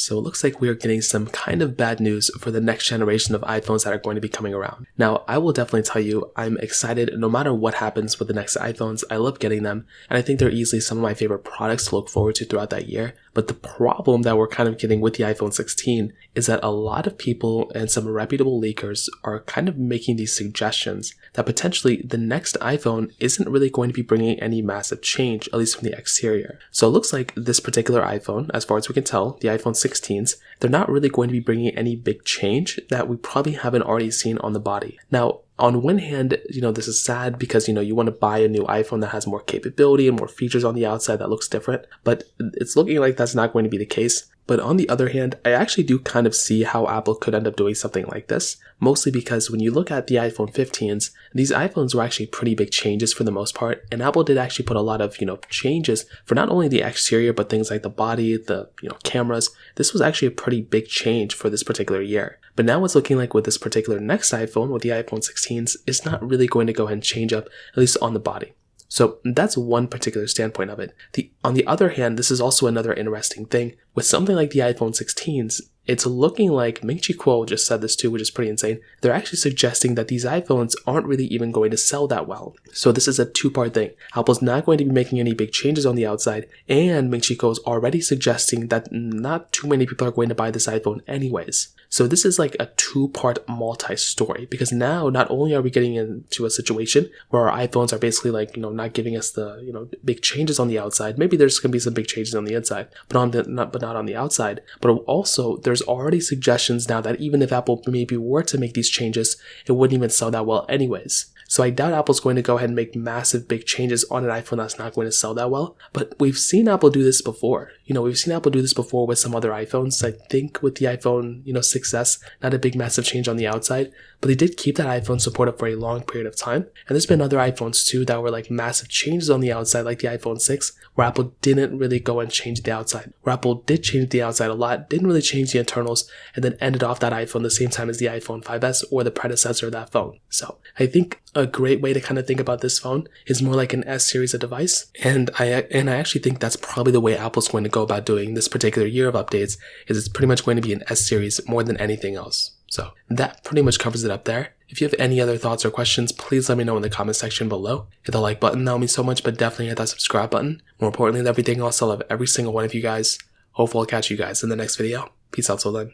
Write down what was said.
So it looks like we are getting some kind of bad news for the next generation of iPhones that are going to be coming around. Now, I will definitely tell you, I'm excited no matter what happens with the next iPhones. I love getting them, and I think they're easily some of my favorite products to look forward to throughout that year. But the problem that we're kind of getting with the iPhone 16 is that a lot of people and some reputable leakers are kind of making these suggestions that potentially the next iPhone isn't really going to be bringing any massive change, at least from the exterior. So it looks like this particular iPhone, as far as we can tell, the iPhone 16s, they're not really going to be bringing any big change that we probably haven't already seen on the body. Now, on one hand, this is sad because, you want to buy a new iPhone that has more capability and more features on the outside that looks different, but it's looking like that's not going to be the case. But on the other hand, I actually do kind of see how Apple could end up doing something like this, mostly because when you look at the iPhone 15s, these iPhones were actually pretty big changes for the most part, and Apple did actually put a lot of, changes for not only the exterior, but things like the body, the, cameras. This was actually a pretty big change for this particular year. But now it's looking like with this particular next iPhone, with the iPhone 16s, it's not really going to go ahead and change up, at least on the body. So that's one particular standpoint of it. On the other hand, this is also another interesting thing. With something like the iPhone 16s, it's looking like, Ming-Chi Kuo just said this too, which is pretty insane. They're actually suggesting that these iPhones aren't really even going to sell that well. So this is a two-part thing. Apple's not going to be making any big changes on the outside, and Ming-Chi Kuo is already suggesting that not too many people are going to buy this iPhone anyways. So this is like a two-part multi-story, because now not only are we getting into a situation where our iPhones are basically like, not giving us the, big changes on the outside. Maybe there's going to be some big changes on the inside, but not on the outside. But also, there's already suggestions now that even if Apple maybe were to make these changes, it wouldn't even sell that well anyways. So I doubt Apple's going to go ahead and make massive big changes on an iPhone that's not going to sell that well. But we've seen Apple do this before. We've seen Apple do this before with some other iPhones. I think with the iPhone, 6S, not a big massive change on the outside, but they did keep that iPhone supported for a long period of time. And there's been other iPhones too that were like massive changes on the outside, like the iPhone 6, where Apple didn't really go and change the outside. Where Apple did change the outside a lot, didn't really change the internals, and then ended off that iPhone the same time as the iPhone 5S or the predecessor of that phone. So I think a great way to kind of think about this phone is more like an S series of device. And I actually think that's probably the way Apple's going to go about doing this particular year of updates, is it's pretty much going to be an S series more than anything else. So that pretty much covers it up there. If you have any other thoughts or questions, please let me know in the comment section below. Hit the like button, that would mean so much, but definitely hit that subscribe button. More importantly than everything else, I love every single one of you guys. Hopefully I'll catch you guys in the next video. Peace out till then.